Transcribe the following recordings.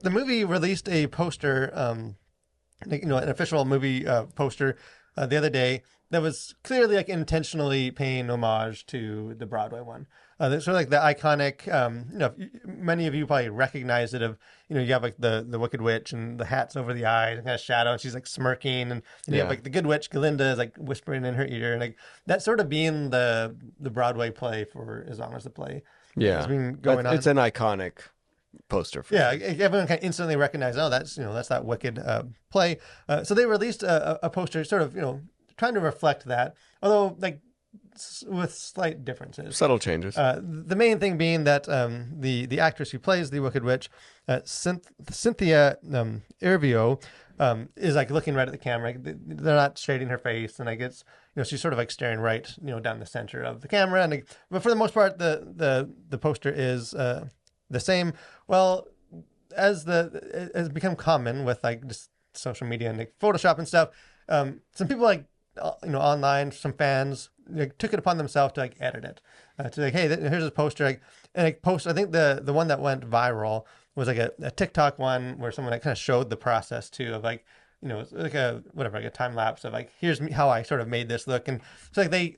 the movie released a poster, an official movie poster the other day that was clearly like intentionally paying homage to the Broadway one. That's sort of like the iconic, many of you probably recognize it. You have like the Wicked Witch and the hats over the eyes and kind of shadow, and she's like smirking, and you have like the Good Witch, Glinda, is like whispering in her ear, and like that sort of being the Broadway play for as long as the play has been going on. It's an iconic poster for everyone can instantly recognize, that's that Wicked play. So they released a poster sort of trying to reflect that, although like with slight differences, subtle changes. The main thing being that the actress who plays the Wicked Witch, Cynthia Erivo, is like looking right at the camera. They're not shading her face, and I guess she's sort of like staring right down the center of the camera. And but for the most part, the poster is the same. Well, as has become common with like just social media and like Photoshop and stuff, some people like online, some fans took it upon themselves to like edit it, to like, hey, here's a poster, and like post. I think the one that went viral was like a TikTok one where someone like kind of showed the process too of like like a time lapse of like, here's how I sort of made this look. And so like they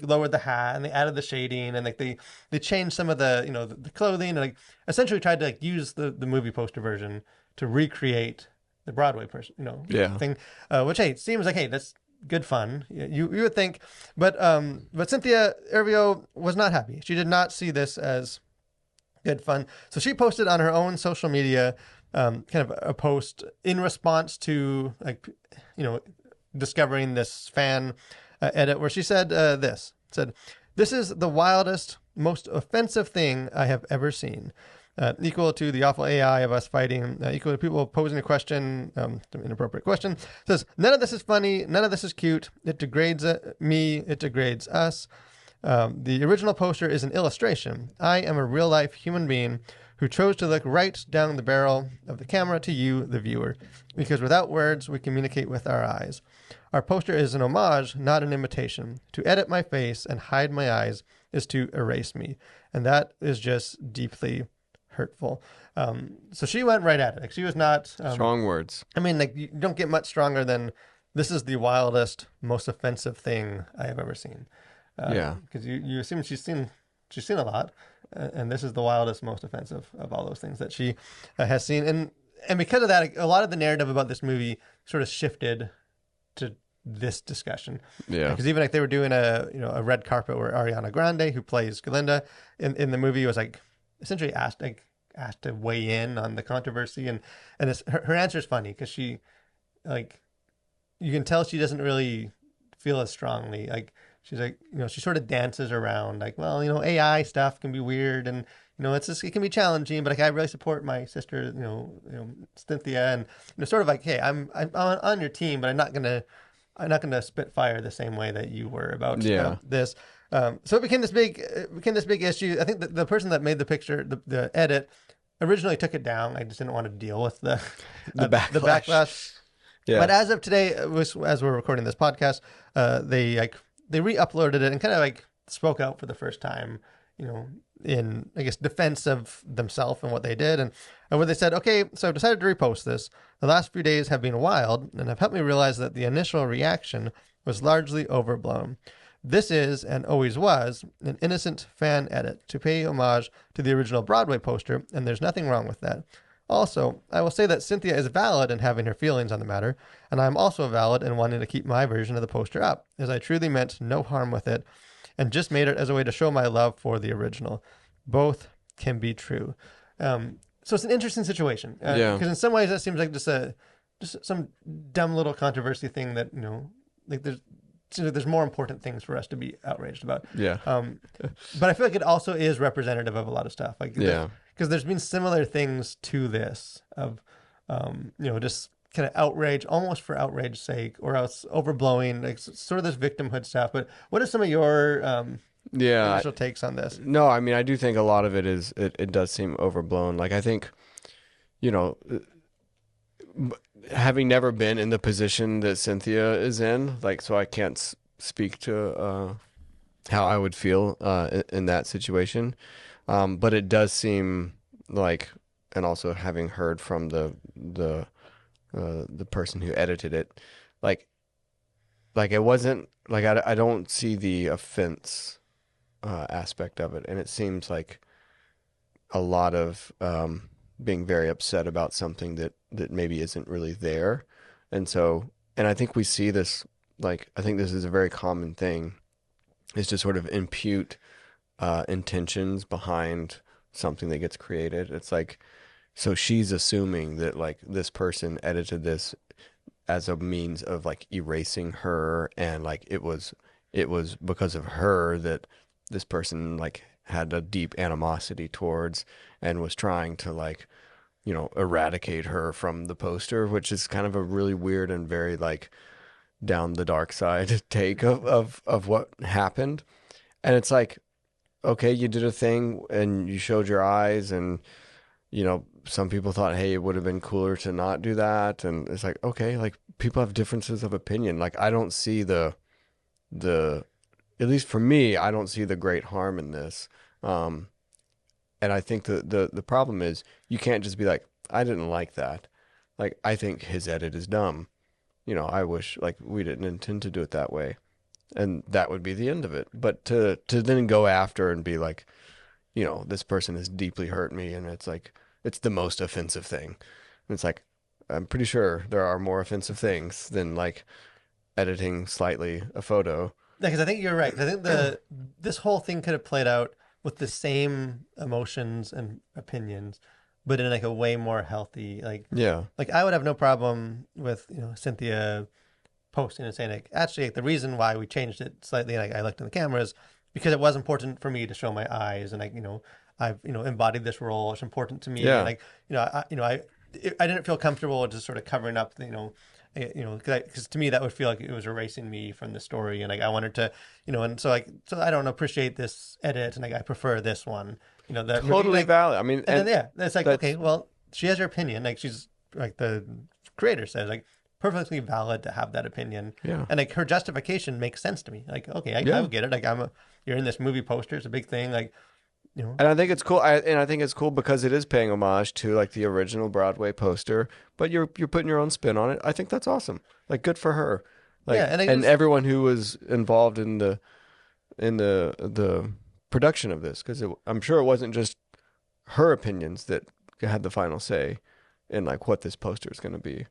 lowered the hat and they added the shading, and like they changed some of the the clothing, and like essentially tried to like use the movie poster version to recreate the Broadway thing, which seems like, hey, that's good fun. You would think, but Cynthia Erivo was not happy. She did not see this as good fun. So she posted on her own social media kind of a post in response to like discovering this fan edit where she said this is the wildest, most offensive thing I have ever seen. Equal to the awful AI of us fighting, equal to people posing a question, an inappropriate question. Says, none of this is funny, none of this is cute. It degrades me, it degrades us. The original poster is an illustration. I am a real-life human being who chose to look right down the barrel of the camera to you, the viewer, because without words, we communicate with our eyes. Our poster is an homage, not an imitation. To edit my face and hide my eyes is to erase me, and that is just deeply hurtful. So she went right at it. Like, she was not strong words. I mean, like, you don't get much stronger than this is the wildest, most offensive thing I have ever seen. Because you assume she's seen a lot, and this is the wildest, most offensive of all those things that she has seen. And because of that, a lot of the narrative about this movie sort of shifted to this discussion. Yeah. Because even like they were doing a red carpet where Ariana Grande, who plays Glinda in the movie, was like essentially asked to weigh in on the controversy, and her answer is funny because she, like, you can tell she doesn't really feel as strongly. Like, she's like, she sort of dances around like, well, AI stuff can be weird, and it can be challenging, but like, I really support my sister, Cynthia, and sort of like, hey, I'm on your team, but I'm not gonna spit fire the same way that you were about this. So it became this big issue. I think the person that made the picture, the edit, originally took it down. I just didn't want to deal with the backlash. Yeah. But as of today, as we're recording this podcast, they re-uploaded it and kind of like spoke out for the first time, in, I guess, defense of themselves and what they did, and where they said, okay, so I've decided to repost this. The last few days have been wild and have helped me realize that the initial reaction was largely overblown. This is, and always was, an innocent fan edit to pay homage to the original Broadway poster, and there's nothing wrong with that. Also, I will say that Cynthia is valid in having her feelings on the matter, and I am also valid in wanting to keep my version of the poster up, as I truly meant no harm with it, and just made it as a way to show my love for the original. Both can be true. So it's an interesting situation, because in some ways that seems like just some dumb little controversy thing that like there's more important things for us to be outraged about. Yeah. But I feel like it also is representative of a lot of stuff. Like, because there's been similar things to this of, just kind of outrage, almost for outrage's sake, or else overblowing, like sort of this victimhood stuff. But what are some of your initial takes on this? No, I mean, I do think a lot of it is, it does seem overblown. Like, I think, having never been in the position that Cynthia is in, like, so I can't speak to how I would feel in that situation. But it does seem like and also having heard from the person who edited it, like it wasn't like I don't see the offense aspect of it, and it seems like a lot of being very upset about something that maybe isn't really there, and so and I think we see this like I think this is a very common thing is to sort of impute intentions behind something that gets created. It's like so she's assuming that like this person edited this as a means of like erasing her and like it was because of her that this person like had a deep animosity towards and was trying to like eradicate her from the poster, which is kind of a really weird and very like down the dark side take of what happened. And it's like, okay, you did a thing and you showed your eyes, and some people thought, hey, it would have been cooler to not do that. And it's like, okay, like people have differences of opinion. Like I don't see the at least for me, I don't see the great harm in this. Um, and I think the problem is you can't just be like, I didn't like that. Like I think his edit is dumb. I wish like we didn't intend to do it that way. And that would be the end of it. But to then go after and be like, this person has deeply hurt me, and it's like it's the most offensive thing. And it's like I'm pretty sure there are more offensive things than like editing slightly a photo. Because I think you're right. I think this whole thing could have played out with the same emotions and opinions, but in like a way more healthy. Yeah. Like I would have no problem with Cynthia posting and saying like, actually, like, the reason why we changed it slightly, like I looked in the cameras, because it was important for me to show my eyes, and like I've embodied this role. It's important to me, Yeah. and like I didn't feel comfortable just sort of covering up because to me that would feel like it was erasing me from the story, and like I wanted to and so I don't appreciate this edit, and like I prefer this one, that Totally like, valid. I mean, and then yeah, it's like that's okay, well, she has her opinion, like she's like the creator says, like perfectly valid to have that opinion, yeah. and like her justification makes sense to me. Like okay, I Yeah. would get it. Like you're in this movie poster, it's a big thing, like And I think it's cool. I think it's cool because it is paying homage to like the original Broadway poster, but you're putting your own spin on it. I think that's awesome. Like good for her. yeah, Like and I and just everyone who was involved in the production of this, because I'm sure it wasn't just her opinions that had the final say in like what this poster is going to be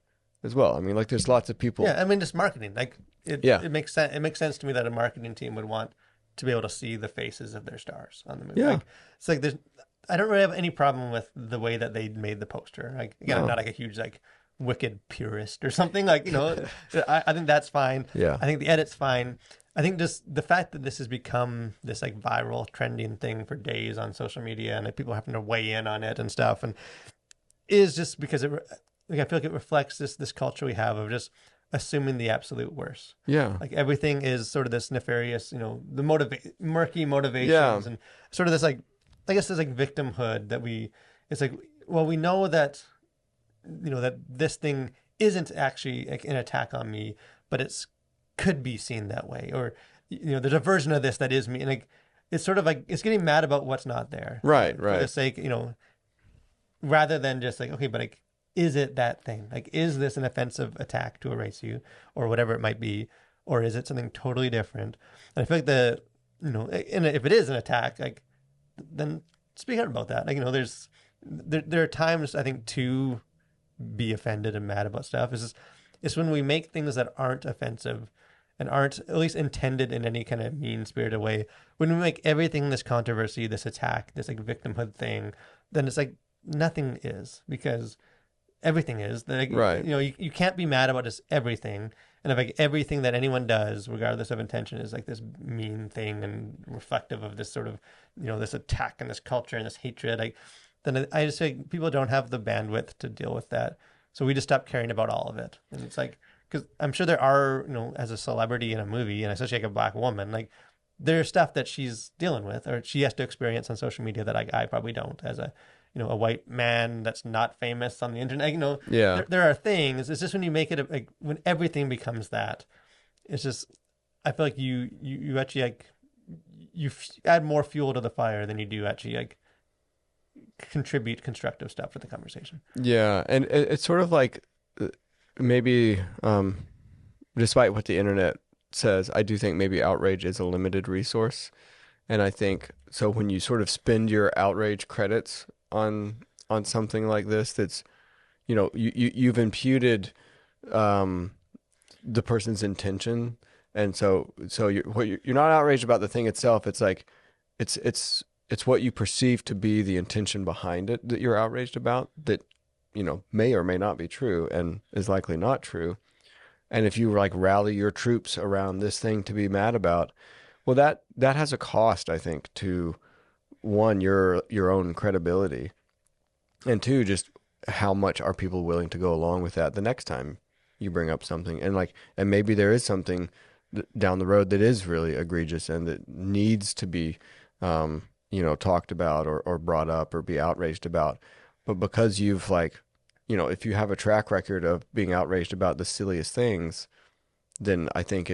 as well. I mean, like there's lots of people. yeah, I mean just marketing, like Yeah. it makes sense. It makes sense to me that a marketing team would want to be able to see the faces of their stars on the movie. Yeah. Like it's like there's I don't really have any problem with the way that they made the poster. Like again, I'm No. not like a huge like wicked purist or something. Like I think that's fine. Yeah. I think the edit's fine. I think just the fact that this has become this like viral trending thing for days on social media, and like people having to weigh in on it and stuff, and is just because like I feel like it reflects this culture we have of just assuming the absolute worst. Yeah. Like everything is sort of this nefarious, the murky motivations, Yeah. and sort of this like, I guess this like victimhood that it's like, well, we know that, that this thing isn't actually like an attack on me, but it's could be seen that way, or there's a version of this that is me, and like it's sort of like it's getting mad about what's not there, Right. for Right. the sake, rather than just like, okay, but like, is it that thing? Like, is this an offensive attack to erase you, or whatever it might be, or is it something totally different? And I feel like and if it is an attack, like, then speak out about that. Like, there are times I think to be offended and mad about stuff. It's when we make things that aren't offensive and aren't at least intended in any kind of mean spirited way. When we make everything this controversy, this attack, this like victimhood thing, then it's like nothing is, because everything is. Like, Right. you can't be mad about just everything. And if like everything that anyone does, regardless of intention, is like this mean thing and reflective of this sort of, this attack and this culture and this hatred, like, then I just think people don't have the bandwidth to deal with that. So we just stop caring about all of it. And it's like, because I'm sure there are, as a celebrity in a movie, and especially like a black woman, like there's stuff that she's dealing with or she has to experience on social media that I probably don't, as a a white man that's not famous on the internet. Yeah. There are things. It's just when you make it like when everything becomes that, it's just I feel like you actually like add more fuel to the fire than you do actually like contribute constructive stuff to the conversation. Yeah, and it's sort of like maybe, despite what the internet says, I do think maybe outrage is a limited resource, and I think so when you sort of spend your outrage credits on something like this, that's you've imputed the person's intention, and so you're not outraged about the thing itself. It's like it's what you perceive to be the intention behind it that you're outraged about, that may or may not be true and is likely not true. And if you like rally your troops around this thing to be mad about, well, that has a cost, I think, to one, your own credibility, and two, just how much are people willing to go along with that the next time you bring up something. And maybe there is something down the road that is really egregious and that needs to be talked about or brought up or be outraged about. But because you've if you have a track record of being outraged about the silliest things, then I think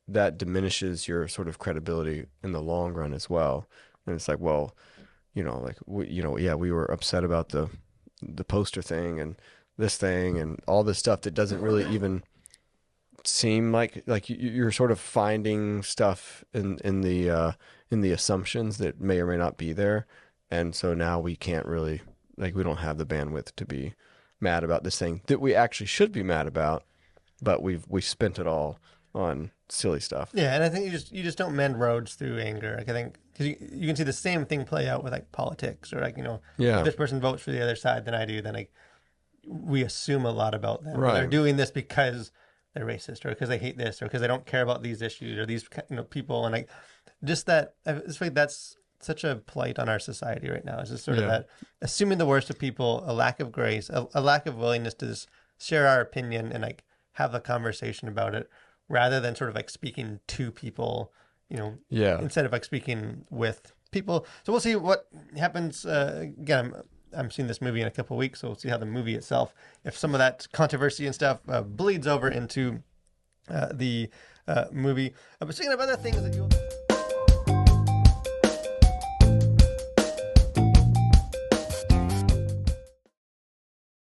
that diminishes your sort of credibility in the long run as well. And it's like, well, we were upset about the poster thing and this thing and all this stuff that doesn't really even seem like you're sort of finding stuff in the assumptions that may or may not be there. And so now we can't really, we don't have the bandwidth to be mad about this thing that we actually should be mad about, but we've spent it all on silly stuff. Yeah, and I think you just don't mend roads through anger. I think because you can see the same thing play out with politics, or if this person votes for the other side than I do, then we assume a lot about them. Right. They're doing this because they're racist, or because they hate this, or because they don't care about these issues or these people, and just that. It's like that's such a plight on our society right now. Is just sort of that assuming the worst of people, a lack of grace, a lack of willingness to just share our opinion and have a conversation about it, rather than sort of speaking to people, instead of speaking with people. So we'll see what happens. Again, I'm seeing this movie in a couple of weeks, so we'll see how the movie itself, if some of that controversy and stuff bleeds over into the movie. But speaking of other things that you